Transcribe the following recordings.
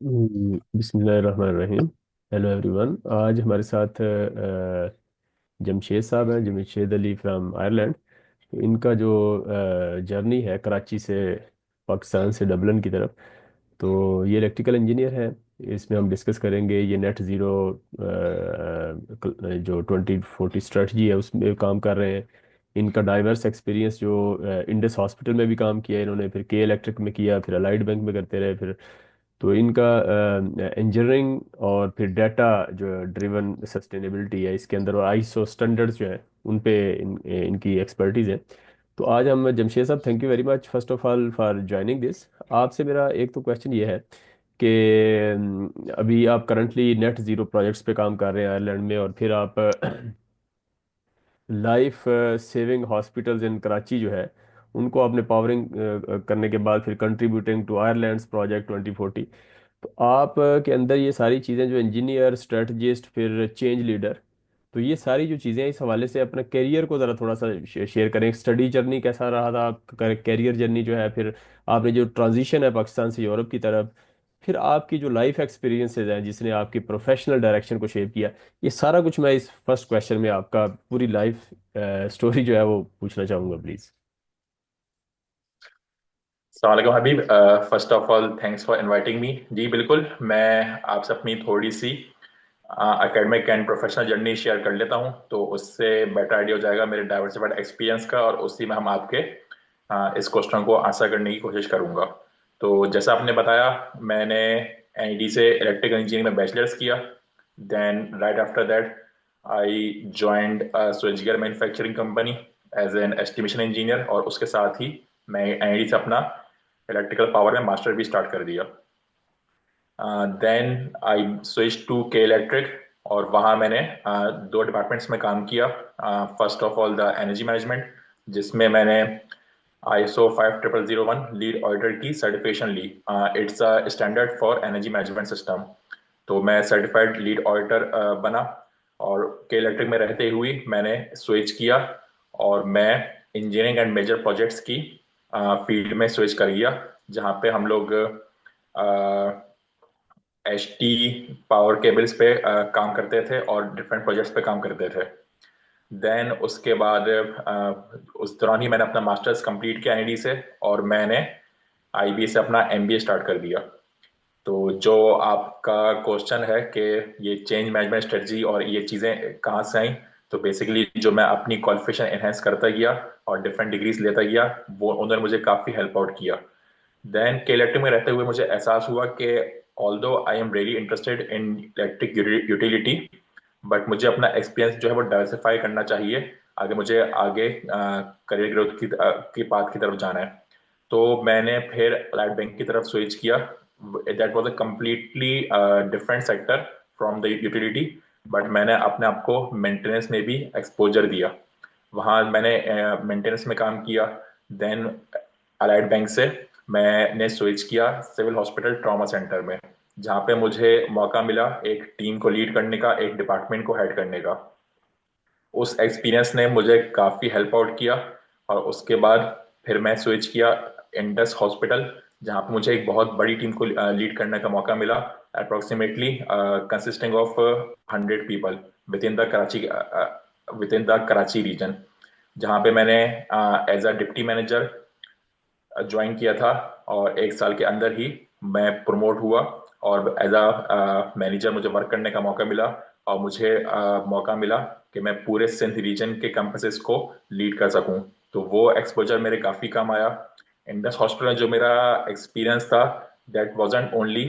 बिस्मिल्लाहिर्रहमानिर्रहीम। Hello everyone. आज हमारे साथ जमशेद साहब हैं, जमशेद अली फ्रॉम आयरलैंड। तो इनका जो जर्नी है कराची से पाकिस्तान से डबलिन की तरफ, तो ये इलेक्ट्रिकल इंजीनियर है। इसमें हम डिस्कस करेंगे ये नेट ज़ीरो जो 2040 स्ट्रेटजी है उसमें काम कर रहे हैं। इनका डाइवर्स एक्सपीरियंस जो इंडस हॉस्पिटल में भी काम किया इन्होंने, फिर के इलेक्ट्रिक में किया, फिर अलाइड बैंक में करते रहे, फिर तो इनका इंजीनियरिंग और फिर डाटा जो ड्रिवन सस्टेनेबिलिटी है इसके अंदर, और आईएसओ स्टैंडर्ड्स जो हैं उन पे इनकी एक्सपर्टीज़ है। तो आज हम जमशेद साहब, thank you very much first of all for joining this. आपसे मेरा एक तो क्वेश्चन ये है कि अभी आप करंटली नेट ज़ीरो प्रोजेक्ट्स पे काम कर रहे हैं आयरलैंड में, और फिर आप life saving hospitals in Karachi जो है उनको आपने पावरिंग करने के बाद फिर कंट्रीब्यूटिंग टू आयरलैंड्स प्रोजेक्ट 2040। तो आप के अंदर ये सारी चीज़ें जो इंजीनियर, स्ट्रेटजिस्ट, फिर चेंज लीडर, तो ये सारी जो चीज़ें हैं इस हवाले से अपना करियर को ज़रा थोड़ा सा शेयर करें। स्टडी जर्नी कैसा रहा था आपका, करियर जर्नी जो है, फिर आपने जो ट्रांजिशन है पाकिस्तान से यूरोप की तरफ, फिर आपकी जो लाइफ एक्सपीरियंसेस हैं जिसने आपकी प्रोफेशनल डायरेक्शन को शेप किया, ये सारा कुछ मैं इस फर्स्ट क्वेश्चन में आपका पूरी लाइफ स्टोरी जो है वो पूछना चाहूँगा प्लीज़। अस्सलाम वालेकुम Habib. First of all thanks for inviting me. जी बिल्कुल, मैं आपसे अपनी थोड़ी सी academic and professional journey share कर लेता हूँ, तो उससे बेटर आइडिया हो जाएगा मेरे डाइवर्सिफाइड एक्सपीरियंस का, और उसी में हम आपके इस क्वेश्चन को आंसर करने की कोशिश करूँगा। तो जैसा आपने बताया, मैंने एनईडी से इलेक्ट्रिकल इंजीनियरिंग में बैचलर्स किया। Then right after that I joined switch gear manufacturing company as an estimation engineer, और उसके साथ ही मैं एनईडी से अपना इलेक्ट्रिकल पावर में मास्टर भी स्टार्ट कर दिया। Then I switch to K electric, और वहाँ मैंने दो डिपार्टमेंट्स में काम किया। First of all the energy management, जिसमें मैंने ISO 50001 लीड ऑडिटर की सर्टिफिकेशन ली। It's a standard for energy management system. तो मैं सर्टिफाइड लीड ऑडिटर बना, और के इलेक्ट्रिक में रहते हुए मैंने स्विच किया, और मैं इंजीनियरिंग एंड मेजर प्रोजेक्ट्स की फील्ड में स्विच कर गया, जहाँ पे हम लोग एच टी पावर केबल्स पे काम करते थे और डिफरेंट प्रोजेक्ट्स पे काम करते थे। देन उसके बाद उस दौरान ही मैंने अपना मास्टर्स कंप्लीट किया एनईडी से, और मैंने आईबी से अपना एमबीए स्टार्ट कर दिया। तो जो आपका क्वेश्चन है कि ये चेंज मैनेजमेंट स्ट्रेटजी और ये चीज़ें कहाँ से आई, तो बेसिकली जो मैं अपनी क्वालिफिकेशन एनहेंस करता गया और डिफरेंट डिग्रीज लेता गया, वो उन्होंने मुझे काफ़ी हेल्प आउट किया। देन के इलेक्ट्रिक में रहते हुए मुझे एहसास हुआ कि although I am really interested in electric utility, but मुझे अपना एक्सपीरियंस जो है वो डाइवर्सिफाई करना चाहिए। आगे मुझे आगे करियर ग्रोथ की पाथ की तरफ जाना है। तो मैंने फिर अलाइड बैंक की तरफ स्विच किया। That was a completely different sector from the utility, but मैंने अपने आप को मेंटेनेंस में भी एक्सपोजर दिया। वहाँ मैंने मेंटेनेंस में काम किया। देन अलाइड बैंक से मैंने स्विच किया सिविल हॉस्पिटल ट्रॉमा सेंटर में, जहाँ पे मुझे मौका मिला एक टीम को लीड करने का, एक डिपार्टमेंट को हेड करने का। उस एक्सपीरियंस ने मुझे काफ़ी हेल्प आउट किया, और उसके बाद फिर मैं स्विच किया इंडस हॉस्पिटल, जहाँ पे मुझे एक बहुत बड़ी टीम को लीड करने का मौका मिला, approximately consisting of 100 people within the Karachi region, जहाँ पे मैंने as a deputy manager join किया था। और एक साल के अंदर ही मैं प्रमोट हुआ, और एज अ मैनेजर मुझे वर्क करने का मौका मिला, और मुझे मौका मिला कि मैं पूरे सिंध रीजन के कैंपसेस को लीड कर सकूं। तो वो एक्सपोजर मेरे काफ़ी काम आया। इंडस हॉस्पिटल में जो मेरा एक्सपीरियंस था, that wasn't only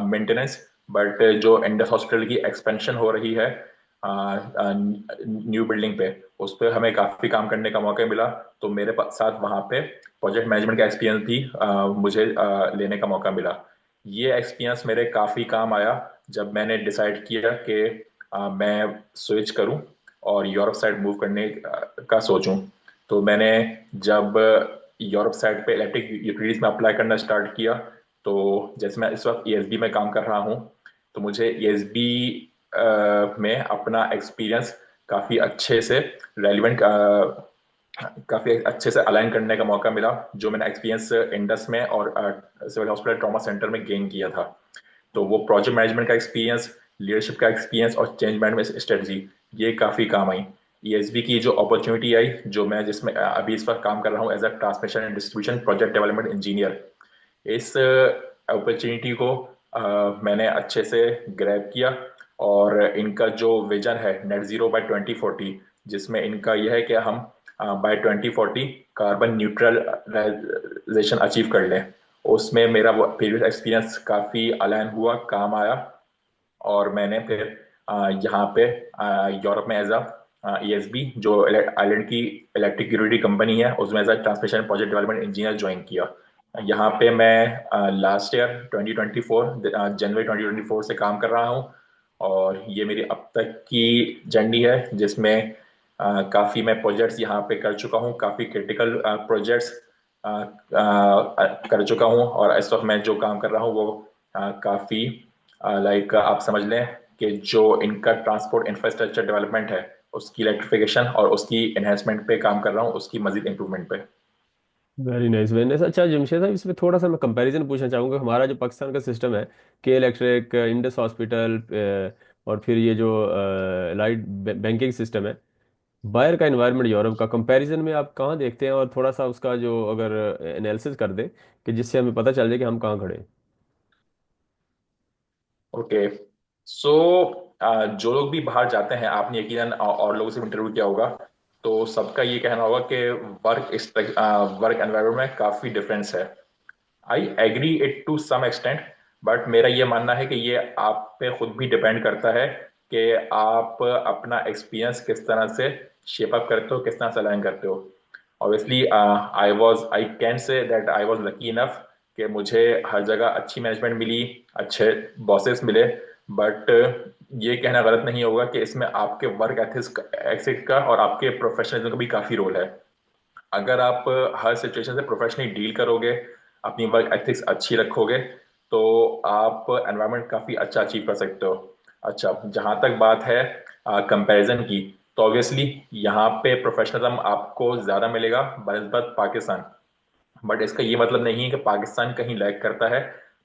maintenance, but जो इंडस हॉस्पिटल की एक्सपेंशन हो रही है न्यू बिल्डिंग पे, उस पर हमें काफ़ी काम करने का मौका मिला। तो मेरे साथ वहाँ पे प्रोजेक्ट मैनेजमेंट का एक्सपीरियंस भी मुझे लेने का मौका मिला। ये एक्सपीरियंस मेरे काफ़ी काम आया जब मैंने डिसाइड किया कि मैं स्विच करूं और यूरोप साइड मूव करने का सोचूं। तो मैंने जब यूरोप साइड पे इलेक्ट्रिक यूटिलिटीज में अप्लाई करना स्टार्ट किया, तो जैसे मैं इस वक्त ईएसबी में काम कर रहा हूं, तो मुझे ईएसबी में अपना एक्सपीरियंस काफ़ी अच्छे से रेलिवेंट काफ़ी अच्छे से अलाइन करने का मौका मिला, जो मैंने एक्सपीरियंस इंडस में और सिविल हॉस्पिटल ट्रॉमा सेंटर में गेन किया था। तो वो प्रोजेक्ट मैनेजमेंट का एक्सपीरियंस, लीडरशिप का एक्सपीरियंस और चेंज मैनेजमेंट स्ट्रेटजी, ये काफ़ी काम आई। ईएसबी की जो अपॉर्चुनिटी आई, जो मैं जिसमें अभी इस वक्त काम कर रहा हूँ as a transmission and distribution project development engineer, इस अपॉर्चुनिटी को मैंने अच्छे से ग्रैब किया। और इनका जो विजन है नेट जीरो बाय 2040, जिसमें इनका यह है कि हम बाय 2040 कार्बन न्यूट्रलाइजेशन अचीव कर लें, उसमें मेरा प्रीवियस एक्सपीरियंस काफ़ी अलाइन हुआ, काम आया। और मैंने फिर यहाँ पे यूरोप में एज अ ईएसबी, जो आयरलैंड की इलेक्ट्रिक यूटिलिटी कंपनी है, उसमें as a transmission project development engineer join किया। यहाँ पे मैं लास्ट ईयर 2024 जनवरी 2024 से काम कर रहा हूँ। और ये मेरी अब तक की जर्नी है, जिसमें काफ़ी मैं प्रोजेक्ट्स यहाँ पे कर चुका हूँ, काफ़ी क्रिटिकल प्रोजेक्ट्स कर चुका हूँ। और इस वक्त मैं जो काम कर रहा हूँ वो काफ़ी लाइक आप समझ लें कि जो इनका ट्रांसपोर्ट इंफ्रास्ट्रक्चर डेवलपमेंट है, उसकी इलेक्ट्रिफिकेशन और उसकी एनहेंसमेंट पे काम कर रहा हूँ, उसकी मजीद इंप्रूवमेंट पे। Very nice, very nice. अच्छा जमशेद साहब, इसमें थोड़ा सा मैं कंपैरिजन पूछना चाहूँगा। हमारा जो पाकिस्तान का सिस्टम है, के इलेक्ट्रिक, इंडस हॉस्पिटल, और फिर ये जो लाइट बैंकिंग सिस्टम है, बाहर का एनवायरनमेंट यूरोप का कंपैरिजन में आप कहाँ देखते हैं? और थोड़ा सा उसका जो अगर एनालिसिस कर दें कि जिससे हमें पता चल जाए कि हम कहाँ खड़े हैं। ओके। सो जो लोग भी बाहर जाते हैं, आपने यकीनन और लोगों से इंटरव्यू किया होगा, तो सबका ये कहना होगा कि वर्क एनवायरनमेंट में काफ़ी डिफरेंस है। I agree it to some extent, but मेरा ये मानना है कि ये आप पे खुद भी डिपेंड करता है कि आप अपना एक्सपीरियंस किस तरह से शेप अप करते हो, किस तरह से अलाइन करते हो। Obviously I can say that I was lucky enough कि मुझे हर जगह अच्छी मैनेजमेंट मिली, अच्छे बॉसेस मिले। बट ये कहना गलत नहीं होगा कि इसमें आपके वर्क एथिक्स का और आपके प्रोफेशनलिज्म का भी काफ़ी रोल है। अगर आप हर सिचुएशन से प्रोफेशनली डील करोगे, अपनी वर्क एथिक्स अच्छी रखोगे, तो आप एनवायरनमेंट काफ़ी अच्छा अचीव कर सकते हो। अच्छा, जहाँ तक बात है कंपैरिजन की, तो ऑब्वियसली यहाँ पे प्रोफेशनलिज्म आपको ज़्यादा मिलेगा बनस्बत पाकिस्तान। बट इसका ये मतलब नहीं है कि पाकिस्तान कहीं लैग करता है।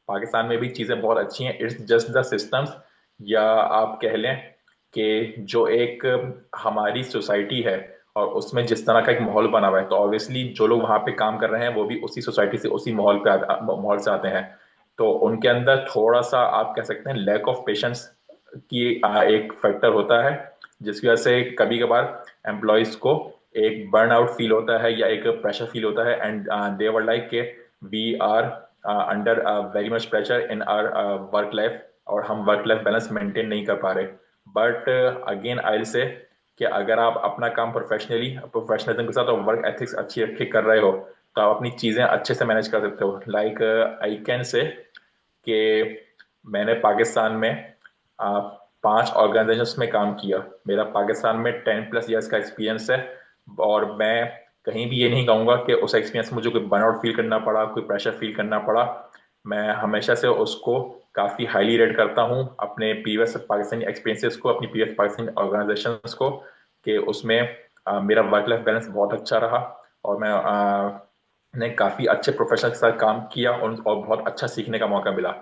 पाकिस्तान में भी चीज़ें बहुत अच्छी हैं, इट्स जस्ट द सिस्टम्स, या आप कह लें कि जो एक हमारी सोसाइटी है और उसमें जिस तरह का एक माहौल बना हुआ है, तो ऑब्वियसली जो लोग वहाँ पे काम कर रहे हैं वो भी उसी सोसाइटी से, उसी माहौल से आते हैं। तो उनके अंदर थोड़ा सा आप कह सकते हैं लैक ऑफ पेशेंस की एक फैक्टर होता है, जिसकी वजह से कभी कभार एम्प्लॉयज को एक बर्न आउट फील होता है या एक प्रेशर फील होता है। एंड दे वर लाइक के we are under very much pressure in our work life, और हम वर्क लाइफ बैलेंस मेंटेन नहीं कर पा रहे। But again I will say कि अगर आप अपना काम प्रोफेशनलिज्म के साथ और वर्क एथिक्स अच्छी रख के कर रहे हो, तो आप अपनी चीज़ें अच्छे से मैनेज कर सकते हो। लाइक आई कैन से कि मैंने पाकिस्तान में आ, 5 ऑर्गेनाइजेशंस में काम किया। मेरा पाकिस्तान में 10+ ईयर्स का एक्सपीरियंस है। और मैं कहीं भी ये नहीं कहूँगा कि उस एक्सपीरियंस में मुझे कोई बर्नआउट फील करना पड़ा, कोई प्रेशर फील करना पड़ा। मैं हमेशा से उसको काफ़ी हाईली रेट करता हूँ अपने प्रीवियस पाकिस्तानी एक्सपीरियंसेस को, अपनी प्रीवियस पाकिस्तानी ऑर्गेनाइजेशंस को, कि उसमें मेरा वर्क लाइफ बैलेंस बहुत अच्छा रहा। और ने काफ़ी अच्छे प्रोफेशनल के साथ काम किया और बहुत अच्छा सीखने का मौका मिला।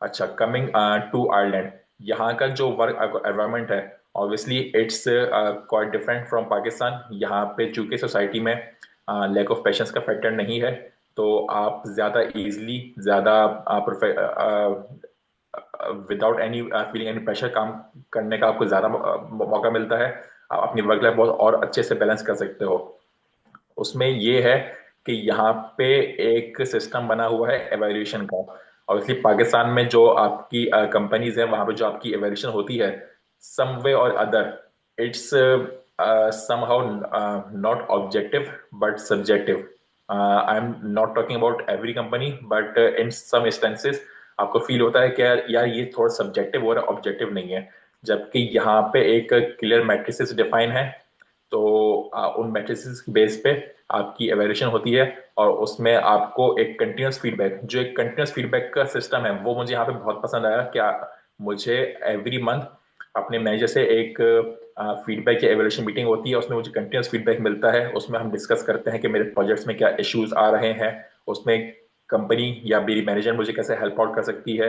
अच्छा, कमिंग टू आयरलैंड, यहाँ का जो वर्क एनवायरनमेंट है, obviously it's quite different from Pakistan. यहाँ पे चूंकि सोसाइटी में लैक ऑफ पेशेंस का फैक्टर नहीं है, तो आप ज़्यादा इजीली, ज़्यादा without any feeling any pressure काम करने का आपको ज़्यादा मौका मिलता है। आप अपनी वर्क लाइफ बहुत और अच्छे से बैलेंस कर सकते हो। उसमें ये है कि यहाँ पे एक सिस्टम बना हुआ है एवेल्यूशन का। और इसलिए पाकिस्तान में जो आपकी कंपनीज है, वहां पे जो आपकी एवेल्यूशन होती है, सम वे और other, it's somehow not objective but subjective. I'm not talking about every company, but in some instances आपको फील होता है कि यार ये थोड़ा सब्जेक्टिव और ऑब्जेक्टिव नहीं है। जबकि यहाँ पे एक क्लियर मैट्रिसेस डिफाइन है। तो उन मैट्रिसेस की बेस पे आपकी एवेल्यूशन होती है। और उसमें आपको एक कंटिन्यूस फीडबैक, जो एक कंटिन्यूस फीडबैक का सिस्टम है, वो मुझे यहाँ पे बहुत पसंद आया। क्या मुझे एवरी मंथ अपने मैनेजर से एक फीडबैक या एवेल्यूशन मीटिंग होती है, उसमें मुझे कंटिन्यूस फीडबैक मिलता है। उसमें हम डिस्कस करते हैं कि मेरे प्रोजेक्ट्स में क्या इश्यूज आ रहे हैं, उसमें कंपनी या मेरी मैनेजर मुझे कैसे हेल्प आउट कर सकती है,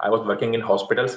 I was working in hospitals،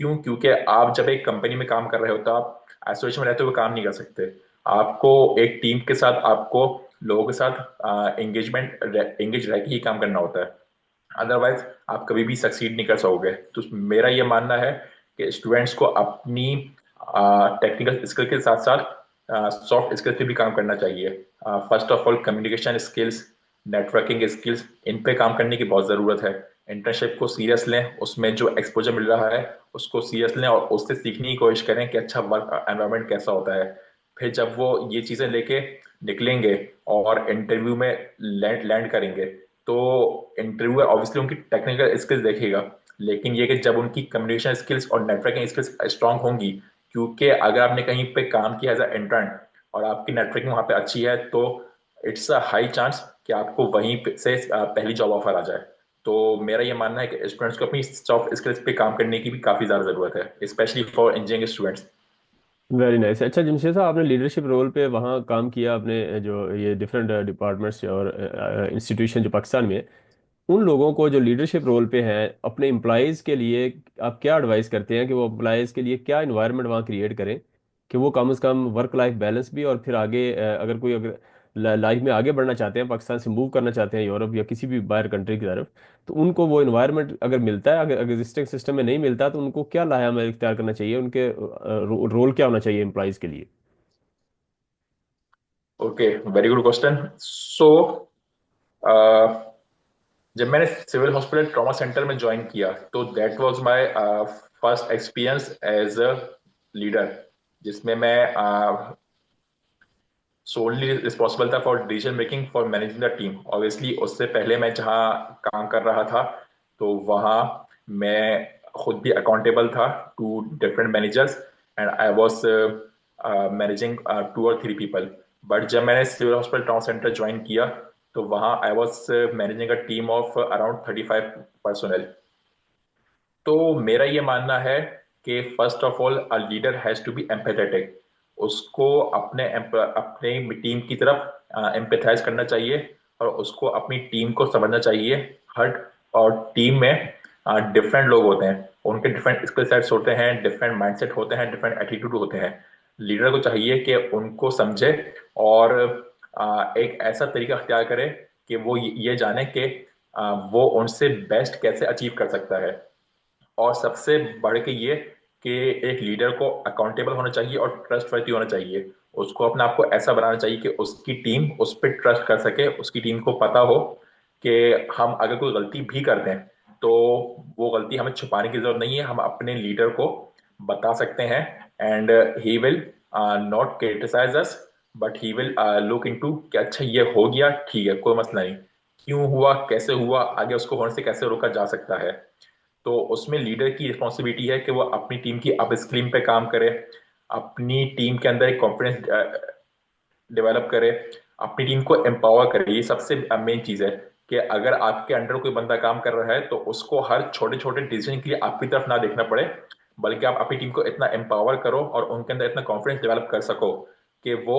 क्यों? क्योंकि आप जब एक कंपनी में काम कर रहे हो तो आप आइसोलेशन में रहते हुए काम नहीं कर सकते। आपको एक टीम के साथ, आपको लोगों के साथ एंगेज रह के ही काम करना होता है, अदरवाइज आप कभी भी सक्सीड नहीं कर सकोगे। तो मेरा ये मानना है कि स्टूडेंट्स को अपनी टेक्निकल स्किल के साथ साथ सॉफ्ट स्किल्स पे भी काम करना चाहिए। First of all communication skills, networking skills, इन पे काम करने की बहुत ज़रूरत है। इंटर्नशिप को सीरियस लें, उसमें जो एक्सपोजर मिल रहा है उसको सीरियस लें और उससे सीखने की कोशिश करें कि अच्छा वर्क एनवायरनमेंट कैसा होता है। फिर जब वो ये चीज़ें लेके निकलेंगे और इंटरव्यू में लैंड लैंड करेंगे, तो इंटरव्यू ऑब्वियसली उनकी टेक्निकल स्किल्स देखेगा, लेकिन ये कि जब उनकी कम्युनिकेशन स्किल्स और नेटवर्किंग स्किल्स स्ट्रांग होंगी, क्योंकि अगर आपने कहीं पे काम किया एज अ इंटर्न और आपकी नेटवर्किंग वहां पे अच्छी है, तो इट्स अ हाई चांस कि आपको वहीं से पहली जॉब ऑफर आ जाए। तो मेरा ये मानना है कि स्टूडेंट्स को अपनी सॉफ्ट स्किल्स पे काम करने की भी काफी ज्यादा जरूरत है, specially for engineering students. Very nice. अच्छा जमशेद साहब, आपने लीडरशिप रोल पे वहाँ काम किया, आपने जो ये डिफरेंट डिपार्टमेंट्स और इंस्टीट्यूशन जो पाकिस्तान में, उन लोगों को जो लीडरशिप रोल पे हैं अपने एम्प्लॉयज़ के लिए आप क्या एडवाइस करते हैं कि वो एम्प्लॉयज़ के लिए क्या इन्वायरमेंट वहाँ क्रिएट करें कि वो कम से कम वर्क लाइफ बैलेंस भी, और फिर आगे अगर कोई अगर लाइफ में आगे बढ़ना चाहते हैं, पाकिस्तान से मूव करना चाहते हैं यूरोप या किसी भी बाहर कंट्री की तरफ, तो उनको वो इन्वायरमेंट अगर मिलता है, अगर एग्जिस्टिंग सिस्टम में नहीं मिलता, तो उनको क्या लाया अमल इख्तियार करना चाहिए, उनके रोल क्या होना चाहिए एम्प्लॉयज़ के लिए? Okay, very good question. So जब मैंने सिविल हॉस्पिटल ट्रॉमा सेंटर में ज्वाइन किया, तो that was my first experience as a leader, जिसमें मैं सोलली रिस्पॉन्सिबल था for decision making for managing the team. Obviously उससे पहले मैं जहाँ काम कर रहा था, तो वहाँ मैं खुद भी अकाउंटेबल था to different managers, and I was managing 2 और 3 पीपल। बट जब मैंने civil hospital town centre join किया, तो वहाँ I was managing a team of around 35 personal. तो मेरा ये मानना है कि first of all a leader has to be empathetic. उसको अपने टीम की तरफ एम्पैथाइज करना चाहिए और उसको अपनी टीम को समझना चाहिए। हर और टीम में डिफरेंट लोग होते हैं, उनके डिफरेंट स्किल सेट्स होते हैं, डिफरेंट माइंडसेट होते हैं, डिफरेंट एटीट्यूड होते हैं। लीडर को चाहिए कि उनको समझे और एक ऐसा तरीका अख्तियार करे कि वो ये जाने कि वो उनसे बेस्ट कैसे अचीव कर सकता है। और सबसे बढ़ के ये कि एक लीडर को अकाउंटेबल होना चाहिए और ट्रस्टवर्दी होना चाहिए। उसको अपने आप को ऐसा बनाना चाहिए कि उसकी टीम उस पर ट्रस्ट कर सके, उसकी टीम को पता हो कि हम अगर कोई गलती भी कर दें, तो वो गलती हमें छुपाने की जरूरत नहीं है, हम अपने लीडर को बता सकते हैं, and he will not criticise us, but he will look into कि अच्छा ये हो गया, ठीक है, कोई मसला नहीं, क्यों हुआ, कैसे हुआ, आगे उसको होने से कैसे रोका जा सकता है। तो उसमें लीडर की रिस्पॉन्सिबिलिटी है कि वो अपनी टीम की अपस्किलिंग पे काम करे, अपनी टीम के अंदर एक कॉन्फिडेंस डेवलप करे, अपनी टीम को एम्पावर करे। ये सबसे मेन चीज है कि अगर आपके अंडर कोई बंदा काम कर रहा है, तो उसको हर छोटे छोटे डिसीजन के लिए आपकी तरफ ना देखना पड़े, बल्कि आप अपनी टीम को इतना एम्पावर करो और उनके अंदर इतना कॉन्फिडेंस डेवलप कर सको कि वो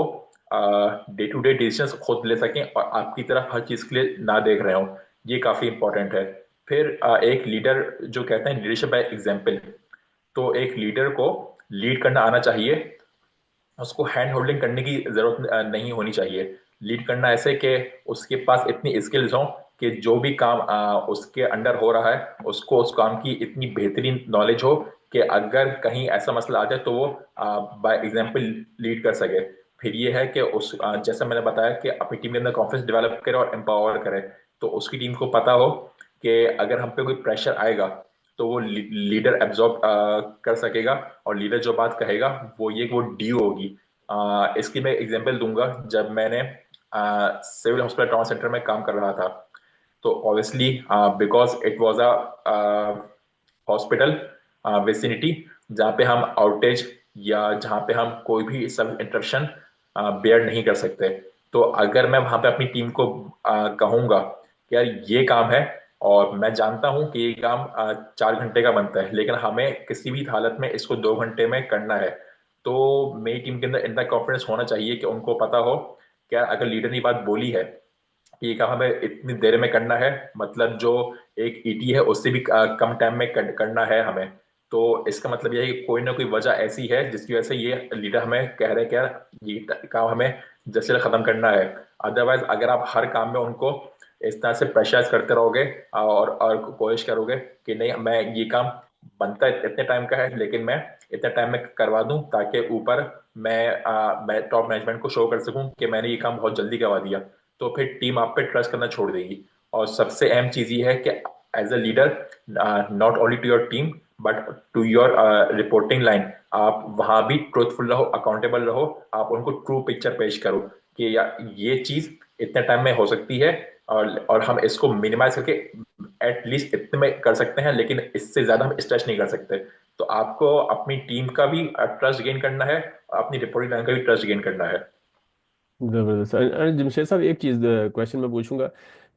डे टू डे डिसीजन खुद ले सकें और आपकी तरफ हर चीज के लिए ना देख रहे हो। ये काफी इंपॉर्टेंट है। फिर एक लीडर जो कहते हैं लीडरशिप बाय एग्जाम्पल, तो एक लीडर को लीड करना आना चाहिए, उसको हैंड होल्डिंग करने की जरूरत नहीं होनी चाहिए। लीड करना ऐसे कि उसके पास इतनी स्किल्स हो कि जो भी काम उसके अंडर हो रहा है, उसको उस काम की इतनी बेहतरीन नॉलेज हो कि अगर कहीं ऐसा मसला आ जाए तो वो बाय एग्जांपल लीड कर सके। फिर ये है कि जैसा मैंने बताया कि अपनी टीम के अंदर कॉन्फिडेंस डेवलप करे और एम्पावर करे, तो उसकी टीम को पता हो कि अगर हम पे कोई प्रेशर आएगा, तो वो लीडर एब्जॉर्ब कर सकेगा, और लीडर जो बात कहेगा वो ये वो डी होगी। इसकी मैं एग्जांपल दूंगा। जब मैंने सिविल हॉस्पिटल टाउन सेंटर में काम कर रहा था, तो obviously because it was a hospital vicinity जहाँ पे हम आउटेज या जहाँ पे हम कोई भी सब इंटरप्शन बेयर नहीं कर सकते, तो अगर मैं वहां पे अपनी टीम को कहूंगा कि यार ये काम है और मैं जानता हूं कि ये काम 4 घंटे का बनता है, लेकिन हमें किसी भी हालत में इसको 2 घंटे में करना है, तो मेरी टीम के अंदर इतना कॉन्फिडेंस होना चाहिए कि उनको पता हो कि यार अगर लीडर ने बात बोली है कि ये काम हमें इतनी देर में करना है, मतलब जो एक ईटी है उससे भी कम टाइम में करना है हमें, तो इसका मतलब ये है कि कोई ना कोई वजह ऐसी है जिसकी वजह से ये लीडर हमें कह रहे हैं कि यार ये काम हमें जल्द से जल्द खत्म करना है। अदरवाइज अगर आप हर काम में उनको इस तरह से प्रेशराइज करते रहोगे और कोशिश करोगे कि नहीं मैं ये काम बनता है इतने टाइम का है लेकिन मैं इतने टाइम में करवा दूं ताकि ऊपर मैं टॉप मैनेजमेंट को शो कर सकूं कि मैंने ये काम बहुत जल्दी करवा दिया, तो फिर टीम आप पे ट्रस्ट करना छोड़ देगी। और सबसे अहम चीज ये है कि as a leader, not only to your team but to your reporting line, आप वहां भी ट्रूथफुल रहो, अकाउंटेबल रहो, आप उनको ट्रू पिक्चर पेश करो कि ये चीज इतने टाइम में हो सकती है और हम इसको मिनिमाइज करके एटलीस्ट इतने में कर सकते हैं, लेकिन इससे ज्यादा हम स्ट्रेच नहीं कर सकते। तो आपको अपनी टीम का भी ट्रस्ट गेन करना है, अपनी रिपोर्टिंग लाइन का भी ट्रस्ट गेन करना है। जबरदस्त। जमशेद साहब, एक चीज़ क्वेश्चन मैं पूछूंगा।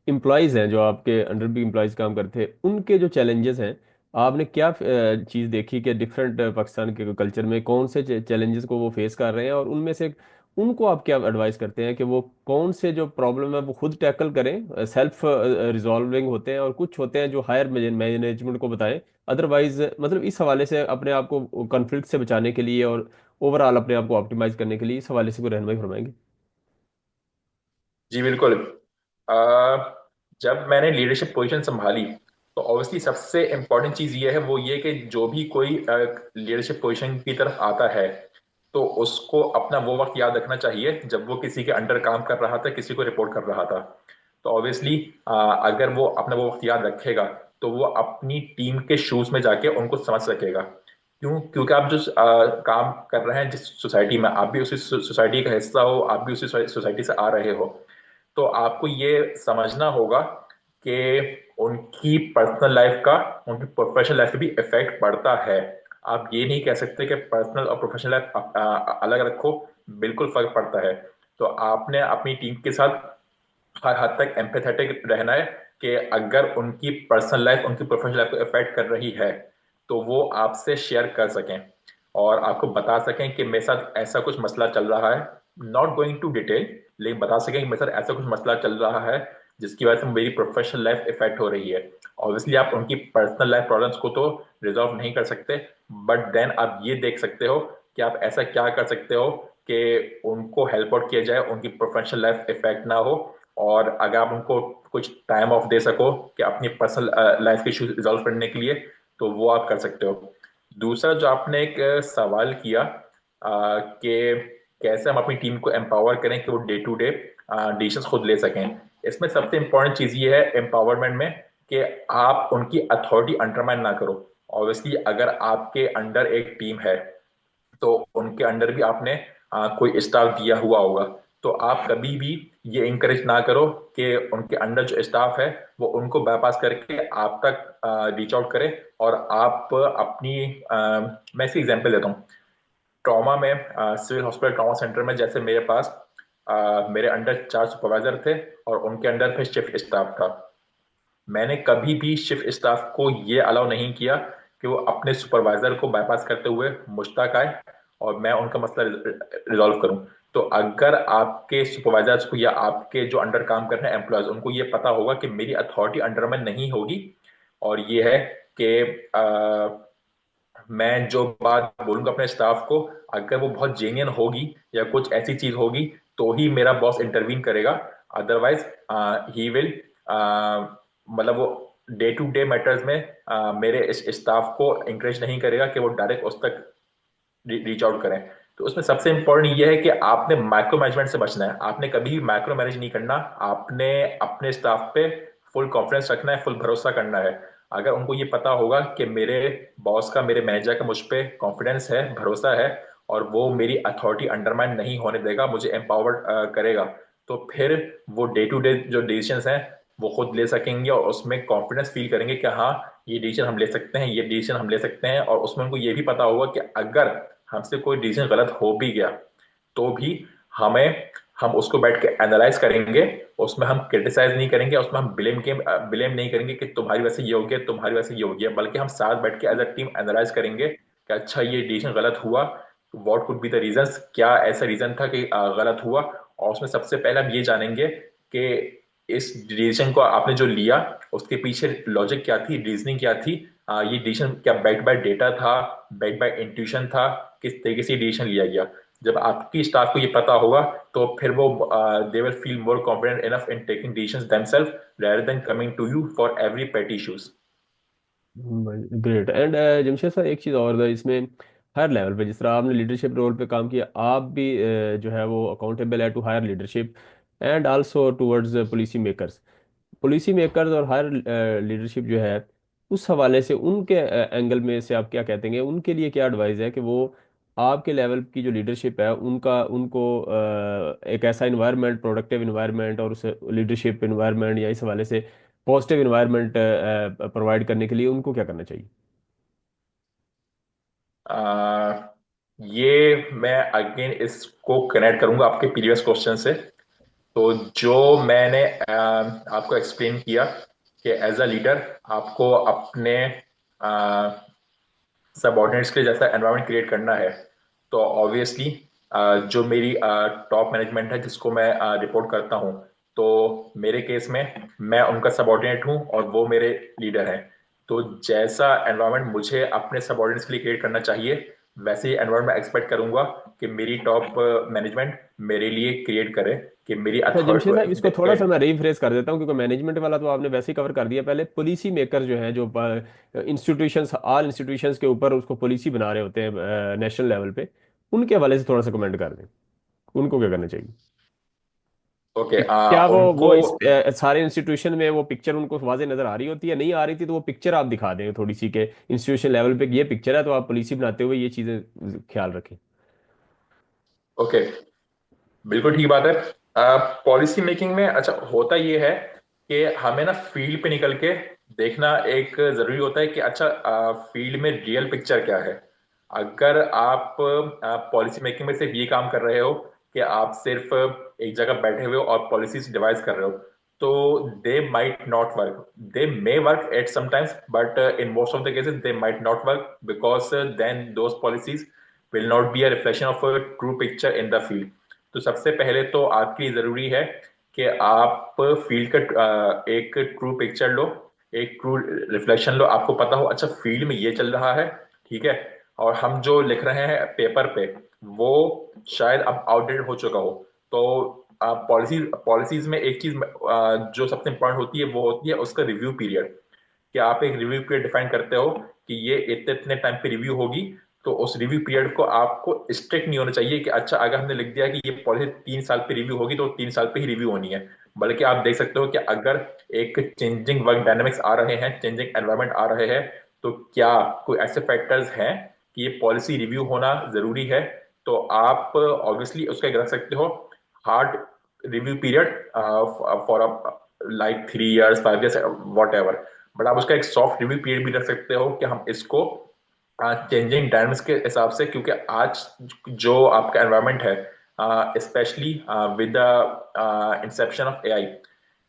एम्प्लॉयज़ हैं जो आपके अंडर भी एम्प्लॉयज़ काम करते हैं, उनके जो चैलेंजेस हैं, आपने क्या चीज़ देखी कि डिफरेंट पाकिस्तान के कल्चर में कौन से चैलेंजेस को वो फेस कर रहे हैं, और उनमें से उनको आप क्या एडवाइस करते हैं कि वो कौन से जो प्रॉब्लम है वो खुद टैकल करें, सेल्फ रिजॉल्विंग होते हैं, और कुछ होते हैं जो हायर मैनेजमेंट को बताएं। अदरवाइज मतलब इस हवाले से अपने आप को कॉन्फ्लिक्ट से बचाने के लिए और ओवरऑल अपने आप को ऑप्टिमाइज करने के लिए इस हवाले से कोई रहनुमाई फरमाएंगे? जी बिल्कुल। अ, जब मैंने लीडरशिप पोजीशन संभाली तो ऑब्वियसली सबसे इम्पोर्टेंट चीज ये है, वो ये कि जो भी कोई लीडरशिप पोजीशन की तरफ आता है तो उसको अपना वो वक्त याद रखना चाहिए जब वो किसी के अंडर काम कर रहा था, किसी को रिपोर्ट कर रहा था। तो ऑब्वियसली अगर वो अपना वो वक्त याद रखेगा तो वो अपनी टीम के शूज में जाके उनको समझ सकेगा। क्योंकि आप जो काम कर रहे हैं जिस सोसाइटी में, आप भी उसी सोसाइटी का हिस्सा हो, आप भी उसी सोसाइटी से आ रहे हो, तो आपको ये समझना होगा कि उनकी पर्सनल लाइफ का उनकी प्रोफेशनल लाइफ पे भी इफेक्ट पड़ता है। आप ये नहीं कह सकते कि पर्सनल और प्रोफेशनल लाइफ अलग रखो, बिल्कुल फर्क पड़ता है। तो आपने अपनी टीम के साथ हर हद तक एम्पैथेटिक रहना है कि अगर उनकी पर्सनल लाइफ उनकी प्रोफेशनल लाइफ को इफेक्ट कर रही है तो वो आपसे शेयर कर सकें और आपको बता सकें कि मेरे साथ ऐसा कुछ मसला चल रहा है। नॉट गोइंग टू डिटेल, लेकिन बता सकें कि मेरे साथ ऐसा कुछ मसला चल रहा है जिसकी वजह से मेरी प्रोफेशनल लाइफ इफेक्ट हो रही है। ऑब्वियसली आप उनकी पर्सनल लाइफ प्रॉब्लम्स को तो रिजॉल्व नहीं कर सकते, बट देन आप ये देख सकते हो कि आप ऐसा क्या कर सकते हो कि उनको हेल्प आउट किया जाए, उनकी प्रोफेशनल लाइफ इफेक्ट ना हो। और अगर आप उनको कुछ टाइम ऑफ दे सको कि अपनी पर्सनल लाइफ के इश्यूज रिजॉल्व करने के लिए, तो वो आप कर सकते हो। दूसरा जो आपने एक सवाल किया कि कैसे हम अपनी टीम को एम्पावर करें कि वो डे टू डे डिसीजंस खुद ले सकें। इसमें सबसे इंपॉर्टेंट चीज ये है एम्पावरमेंट में कि आप उनकी अथॉरिटी अंडरमाइन ना करो। ऑब्वियसली अगर आपके अंडर एक टीम है तो उनके अंडर भी आपने कोई स्टाफ दिया हुआ होगा, तो आप कभी भी ये इंकरेज ना करो कि उनके अंडर जो स्टाफ है वो उनको बाईपास करके आप तक रीच आउट करे। और आप अपनी मैं इसी एग्जांपल देता हूँ। ट्रॉमा में सिविल हॉस्पिटल ट्रॉमा सेंटर में जैसे मेरे पास मेरे अंडर 4 सुपरवाइजर थे और उनके अंडर फिर शिफ्ट स्टाफ था। मैंने कभी भी शिफ्ट स्टाफ को ये अलाउ नहीं किया कि वो अपने सुपरवाइजर को बाईपास करते हुए मुझ तक आए और मैं उनका मसला रिजॉल्व करूं। तो अगर आपके सुपरवाइजर्स को या आपके जो अंडर काम कर रहे हैं एम्प्लॉयज, उनको ये पता होगा कि मेरी अथॉरिटी अंडर में नहीं होगी और ये है कि मैं जो बात बोलूंगा अपने स्टाफ को, अगर वो बहुत जेन्युइन होगी या कुछ ऐसी चीज होगी तो ही मेरा बॉस इंटरवीन करेगा। अदरवाइज ही विल मतलब वो डे टू डे मैटर्स में मेरे इस स्टाफ को इंकरेज नहीं करेगा कि वो डायरेक्ट उस तक रीच आउट करें। तो उसमें सबसे इंपॉर्टेंट ये है कि आपने माइक्रो मैनेजमेंट से बचना है, आपने कभी भी माइक्रो मैनेज नहीं करना। आपने अपने स्टाफ पे फुल कॉन्फिडेंस रखना है, फुल भरोसा करना है। अगर उनको ये पता होगा कि मेरे बॉस का, मेरे मैनेजर का मुझ पे कॉन्फिडेंस है, भरोसा है और वो मेरी अथॉरिटी अंडरमाइन नहीं होने देगा, मुझे एम्पावर्ड करेगा, तो फिर वो डे टू डे जो डिसीजंस हैं वो खुद ले सकेंगे और उसमें कॉन्फिडेंस फील करेंगे कि हाँ ये डिसीजन हम ले सकते हैं, ये डिसीजन हम ले सकते हैं। और उसमें उनको ये भी पता होगा कि अगर हमसे कोई डिसीजन गलत हो भी गया तो भी हमें हम उसको बैठ के एनालाइज करेंगे, उसमें हम क्रिटिसाइज नहीं करेंगे, उसमें हम ब्लेम नहीं करेंगे कि तुम्हारी वजह से ये हो गया, तुम्हारी वजह से ये हो गया, बल्कि हम साथ बैठ के एज अ टीम एनालाइज करेंगे कि अच्छा ये डिसीजन गलत हुआ, what could be the reasons, क्या ऐसा रीजन था कि गलत हुआ। और उसमें सबसे पहले हम ये जानेंगे कि इस डिसीजन को आपने जो लिया उसके पीछे लॉजिक क्या थी, रीजनिंग क्या थी, ये डिसीजन क्या बैक्ड बाय डेटा था, बैक्ड बाय इंट्यूशन था, किस तरीके से डिसीजन लिया गया? जब आपकी स्टाफ को ये पता होगा तो फिर वो they will feel more confident enough in taking decisions themselves rather than coming to you for every pet issues. Great. And Jamshed sir, एक चीज़ और था इसमें, हर लेवल पे जिस तरह आपने लीडरशिप रोल पे काम किया, आप भी जो है वो अकाउंटेबल है to higher leadership and also towards policy makers. Policy makers और हायर लीडरशिप जो है, उस हवाले से उनके एंगल में से आप क्या कहते हैं, उनके लिए क्या एडवाइस है कि वो आपके लेवल की जो लीडरशिप है उनका उनको एक ऐसा इन्वायरमेंट, प्रोडक्टिव इन्वायरमेंट और उस लीडरशिप इन्वायरमेंट या इस हवाले से पॉजिटिव इन्वायरमेंट प्रोवाइड करने के लिए उनको क्या करना चाहिए? ये मैं अगेन इसको कनेक्ट करूंगा आपके प्रीवियस क्वेश्चन से। तो जो मैंने आपको एक्सप्लेन किया कि एज अ लीडर आपको अपने सबऑर्डिनेट्स के लिए जैसा एनवायरनमेंट क्रिएट करना है, तो ऑब्वियसली जो मेरी टॉप मैनेजमेंट है जिसको मैं रिपोर्ट करता हूँ, तो मेरे केस में मैं उनका सबऑर्डिनेट हूँ और वो मेरे लीडर हैं। तो जैसा एनवायरनमेंट मुझे अपने सबऑर्डिनेट्स के लिए क्रिएट करना चाहिए, वैसे ही एनवायरनमेंट एक्सपेक्ट करूंगा कि मेरी टॉप मैनेजमेंट मेरे लिए क्रिएट करे, कि मेरी अच्छा जमशेद साहब, इसको थोड़ा सा अथॉरिटी। मैं रीफ्रेस कर देता हूँ, क्योंकि मैनेजमेंट वाला तो आपने वैसे ही कवर कर दिया। पहले पॉलिसी मेकर जो हैं, जो इंस्टीट्यूशंस, ऑल इंस्टीट्यूशंस के ऊपर उसको पॉलिसी बना रहे होते हैं नेशनल लेवल पे, उनके हवाले से थोड़ा सा कमेंट कर दें, उनको क्या करना चाहिए? ओके, कि क्या वो उनको इस सारे इंस्टीट्यूशन में वो पिक्चर उनको वाजे नजर आ रही होती है, नहीं आ रही थी तो वो पिक्चर आप दिखा दें थोड़ी सी, के इंस्टीट्यूशन लेवल पे ये पिक्चर है, तो आप पॉलिसी बनाते हुए ये चीजें ख्याल रखें। ओके, बिल्कुल ठीक बात है। पॉलिसी मेकिंग में अच्छा होता ये है कि हमें ना फील्ड पे निकल के देखना एक जरूरी होता है कि अच्छा फील्ड में रियल पिक्चर क्या है। अगर आप पॉलिसी मेकिंग में सिर्फ ये काम कर रहे हो कि आप सिर्फ एक जगह बैठे हुए हो और पॉलिसीज डिवाइस कर रहे हो, तो they might not work. They may work at sometimes, but in most of the cases they might not work, because then those policies will not be a reflection of a true picture in the field. तो सबसे पहले तो आपके लिए जरूरी है कि आप फील्ड का एक ट्रू पिक्चर लो, एक ट्रू रिफ्लेक्शन लो। आपको पता हो अच्छा फील्ड में ये चल रहा है, ठीक है, और हम जो लिख रहे हैं पेपर पे वो शायद अब आउटडेटेड हो चुका हो। तो पॉलिसीज में एक चीज जो सबसे इंपॉर्टेंट होती है वो होती है उसका रिव्यू पीरियड। कि आप एक रिव्यू पीरियड डिफाइन करते हो कि ये इतने इतने टाइम पे रिव्यू होगी। तो उस रिव्यू पीरियड को आपको स्ट्रिक्ट नहीं होना चाहिए कि अच्छा अगर हमने लिख दिया कि ये पॉलिसी 3 साल पे रिव्यू होगी तो 3 साल पे ही रिव्यू होनी है। बल्कि आप देख सकते हो कि अगर एक चेंजिंग वर्क डायनामिक्स आ रहे हैं, चेंजिंग एनवायरमेंट आ रहे हैं, तो क्या कोई ऐसे फैक्टर्स हैं कि ये पॉलिसी रिव्यू होना जरूरी है, तो आप ऑब्वियसली उसका एक रख सकते हो hard review period for like 3 years, 5 years, what ever. But आप उसका एक सॉफ्ट रिव्यू पीरियड भी रख सकते हो कि हम इसको चेंजिंग टाइम्स के हिसाब से, क्योंकि आज जो आपका एनवायरनमेंट है specially with the Inception of AI,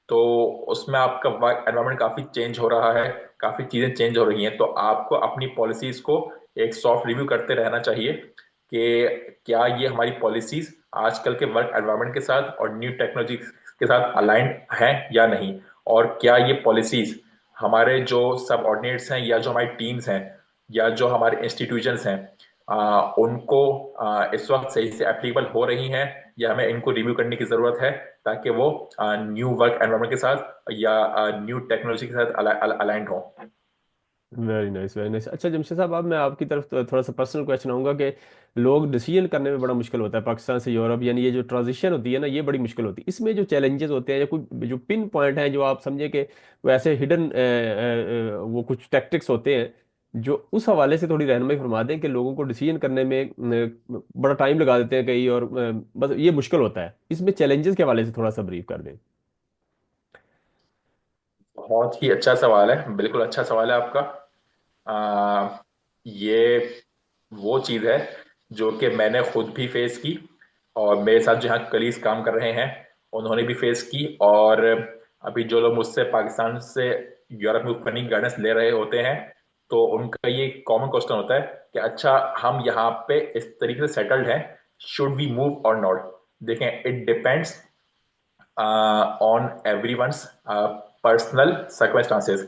तो उसमें आपका एनवायरनमेंट काफी चेंज हो रहा है, काफी चीजें चेंज हो रही हैं। तो आपको अपनी पॉलिसीज को एक सॉफ्ट रिव्यू करते रहना चाहिए कि क्या ये हमारी पॉलिसीज आजकल के वर्क एनवायरनमेंट के साथ और न्यू टेक्नोलॉजी के साथ अलाइंड हैं या नहीं, और क्या ये पॉलिसीज हमारे जो सब ऑर्डिनेट्स हैं या जो हमारी टीम्स हैं या जो हमारे इंस्टीट्यूशंस हैं उनको इस वक्त सही से एप्लीकेबल हो रही हैं, या हमें इनको रिव्यू करने की जरूरत है ताकि वो न्यू वर्क एनवायरनमेंट के साथ या न्यू टेक्नोलॉजी के साथ अलाइंड हो। Very nice, very nice. अच्छा जमशेद साहब, अब मैं आपकी तरफ थोड़ा सा पर्सनल क्वेश्चन आऊंगा कि लोग डिसीजन करने में बड़ा मुश्किल होता है पाकिस्तान से यूरोप, यानी ये जो ट्रांजिशन होती है ना, ये बड़ी मुश्किल होती है। इसमें जो चैलेंजेस होते हैं या कोई जो पिन पॉइंट हैं जो आप समझे कि वैसे हिडन वो कुछ टैक्टिक्स होते हैं, जो उस हवाले से थोड़ी रहनुमाई फरमा दें कि लोगों को डिसीजन करने में बड़ा टाइम लगा देते हैं कई, और बस ये मुश्किल होता है, इसमें चैलेंजेस के हवाले से थोड़ा सा ब्रीफ कर दें। बहुत ही अच्छा सवाल है, बिल्कुल अच्छा सवाल है आपका। आ, ये वो चीज है जो कि मैंने खुद भी फेस की, और मेरे साथ जो यहाँ कलीग्स काम कर रहे हैं उन्होंने भी फेस की। और अभी जो लोग मुझसे पाकिस्तान से यूरोप में करने की गाइडेंस ले रहे होते हैं, तो उनका ये कॉमन क्वेश्चन होता है कि अच्छा हम यहाँ पे इस तरीके से सेटल्ड हैं, शुड वी मूव और नॉट। देखें, it depends on everyone's personal circumstances.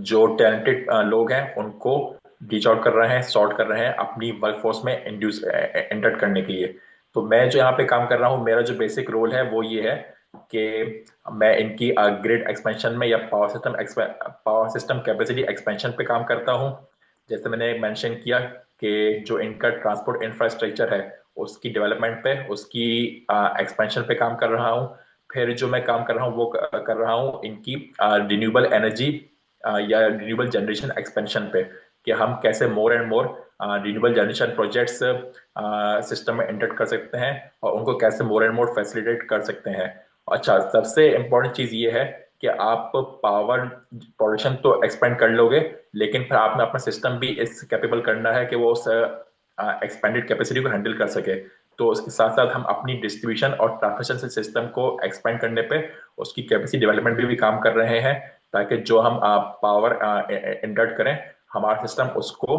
जो टैलेंटेड लोग हैं उनको रीच आउट कर रहे हैं, सॉर्ट कर रहे हैं अपनी वर्क फोर्स में इंड्यूस एंटर करने के लिए। तो मैं जो यहाँ पे काम कर रहा हूँ, मेरा जो बेसिक रोल है वो ये है कि मैं इनकी ग्रिड एक्सपेंशन में या पावर सिस्टम कैपेसिटी एक्सपेंशन पे काम करता हूँ। जैसे मैंने मेंशन किया कि जो इनका ट्रांसपोर्ट इंफ्रास्ट्रक्चर है उसकी डेवलपमेंट पे, उसकी एक्सपेंशन पे काम कर रहा हूँ। फिर जो मैं काम कर रहा हूँ वो कर रहा हूँ इनकी रिन्यूएबल एनर्जी या रिन्यूएबल जनरेशन एक्सपेंशन पे, कि हम कैसे more and more renewable generation projects system में इंटर कर सकते हैं और उनको कैसे मोर एंड मोर फैसिलिटेट कर सकते हैं। अच्छा, सबसे इम्पोर्टेंट चीज ये है कि आप पावर प्रोडक्शन तो एक्सपेंड कर लोगे, लेकिन फिर आपने अपना सिस्टम भी इस कैपेबल करना है कि वो उस एक्सपेंडेड कैपेसिटी को हैंडल कर सके। तो उसके साथ साथ हम अपनी डिस्ट्रीब्यूशन और ट्रांसमिशन सिस्टम को एक्सपेंड करने पे उसकी कैपेसिटी डेवलपमेंट पे भी काम कर रहे हैं, ताकि जो हम पावर इंडक्ट करें, हमारा सिस्टम उसको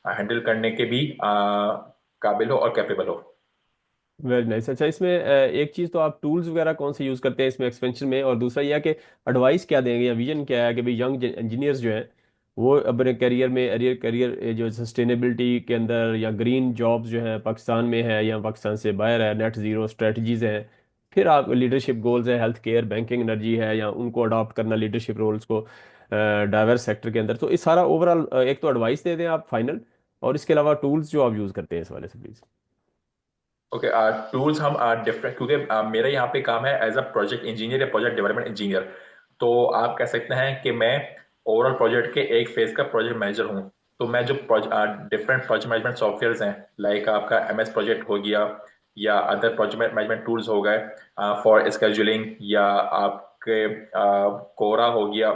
हैंडल करने के भी काबिल हो और कैपेबल हो। Very nice. अच्छा, इसमें एक चीज़ तो आप टूल्स वगैरह कौन से यूज़ करते हैं इसमें एक्सपेंशन में, और दूसरा यह है कि एडवाइस क्या देंगे या विजन क्या है कि भाई यंग इंजीनियर्स जो हैं वो अपने करियर में करियर जो सस्टेनेबिलिटी के अंदर या ग्रीन जॉब्स जो हैं पाकिस्तान में है या पाकिस्तान से बाहर है, नेट ज़ीरो स्ट्रेटजीज़ हैं, फिर आप लीडरशिप गोल्स है, हेल्थ केयर, बैंकिंग, एनर्जी है, या उनको अडॉप्ट करना लीडरशिप रोल्स को डाइवर्स सेक्टर के अंदर, तो इस सारा ओवरऑल एक तो एडवाइस दे दें आप फाइनल, और इसके अलावा टूल्स जो आप यूज़ करते हैं इस वाले से प्लीज़। ओके, टूल्स हम डिफरेंट, क्योंकि मेरा यहाँ पे काम है एज अ प्रोजेक्ट इंजीनियर या प्रोजेक्ट डेवलपमेंट इंजीनियर। तो आप कह सकते हैं कि मैं ओवरऑल प्रोजेक्ट के एक फेज का प्रोजेक्ट मैनेजर हूँ। तो मैं जो डिफरेंट प्रोजेक्ट मैनेजमेंट सॉफ्टवेयर्स हैं, लाइक आपका MS प्रोजेक्ट हो गया या अदर प्रोजेक्ट मैनेजमेंट टूल्स हो गए फॉर स्केड्यूलिंग, या आपके कोरा हो गया।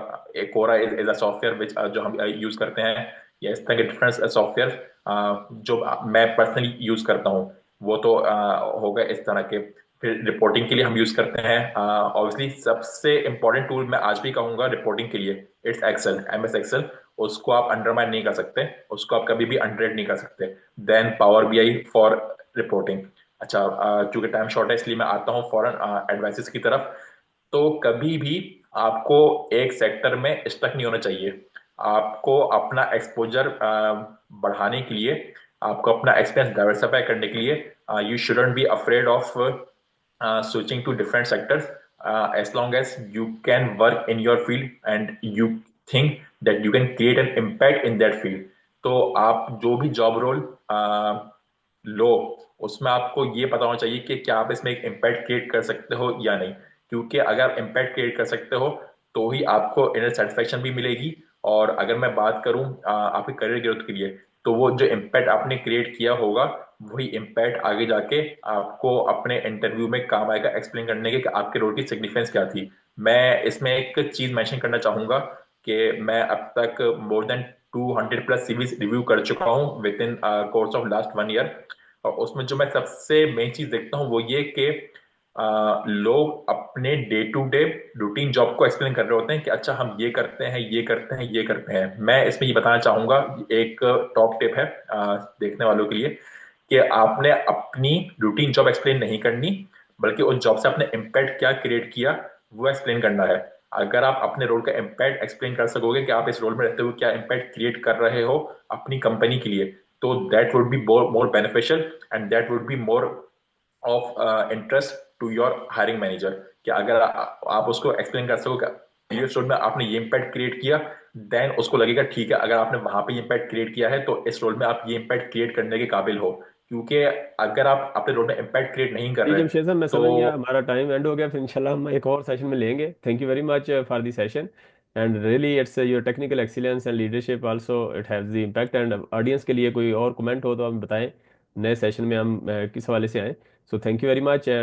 कोरा इज अ सॉफ्टवेयर विच जो हम यूज करते हैं, या इस तरह के डिफरेंट सॉफ्टवेयर जो मैं पर्सनली यूज करता हूँ, वो तो हो गए इस तरह के। फिर रिपोर्टिंग के लिए हम यूज करते हैं, ऑब्वियसली सबसे इंपॉर्टेंट टूल मैं आज भी कहूंगा रिपोर्टिंग के लिए, इट्स एक्सेल, MS एक्सेल। उसको आप अंडरमाइन नहीं कर सकते, उसको आप कभी भी अंडररेट नहीं कर सकते। Then power BI for reporting. अच्छा, चूंकि टाइम शॉर्ट है इसलिए मैं आता हूँ फॉरन एडवाइसेस की तरफ। तो कभी भी आपको एक सेक्टर में स्टक नहीं होना चाहिए। आपको अपना एक्सपोजर बढ़ाने के लिए, आपको अपना एक्सपीरियंस डाइवर्सिफाई करने के लिए, you shouldn't be afraid of switching to different sectors, as long as you can work in your field and you think that you can create an impact in that field। तो आप जो भी job role लो, उसमें आपको ये पता होना चाहिए कि क्या आप इसमें एक इम्पैक्ट क्रिएट कर सकते हो या नहीं। क्योंकि अगर आप इम्पैक्ट क्रिएट कर सकते हो तो ही आपको इनर सेटिस्फेक्शन भी मिलेगी। और अगर मैं बात करूं आपके करियर ग्रोथ के लिए, तो वो जो इम्पैक्ट आपने क्रिएट किया होगा, वही इम्पैक्ट आगे जाके आपको अपने इंटरव्यू में काम आएगा एक्सप्लेन करने के कि आपके रोल की सिग्निफिकेंस क्या थी। मैं इसमें एक चीज मेंशन करना चाहूंगा कि मैं अब तक more than 200 plus CVs review कर चुका हूँ with in course of last 1 year. और उसमें जो मैं सबसे मेन चीज देखता हूँ वो ये कि लोग अपने day to day routine job को एक्सप्लेन कर रहे होते हैं कि अच्छा हम ये करते हैं, ये करते हैं, ये करते हैं। मैं इसमें ये बताना चाहूंगा, एक टॉप टिप है देखने वालों के लिए, कि आपने अपनी रूटीन जॉब एक्सप्लेन नहीं करनी, बल्कि उस जॉब से आपने इम्पैक्ट क्या क्रिएट किया वो एक्सप्लेन करना है। अगर आप अपने रोल का इम्पैक्ट एक्सप्लेन कर सकोगे कि आप इस रोल में रहते हुए क्या इम्पैक्ट क्रिएट कर रहे हो अपनी कंपनी के लिए, तो that would be more beneficial and that would be more of interest to your hiring manager. कि अगर आप उसको एक्सप्लेन कर सको कि प्रीवियस रोल में आपने ये इम्पैक्ट क्रिएट किया, देन उसको लगेगा ठीक है, अगर आपने वहां पे ये इम्पैक्ट क्रिएट किया है तो इस रोल में आप ये इम्पैक्ट क्रिएट करने के काबिल हो। क्योंकि अगर आप अपने रोल में इम्पैक्ट क्रिएट नहीं कर जी रहे जमशेद साहब, मैं तो। समझ गया, हमारा टाइम एंड हो गया, फिर इंशाल्लाह हम एक और सेशन में लेंगे। Thank you very much for the session, and really it's your technical excellence and leadership also it has the impact. And audience के लिए कोई और कमेंट हो तो आप बताएं, नए सेशन में हम किस हवाले से आएँ। So thank you very much and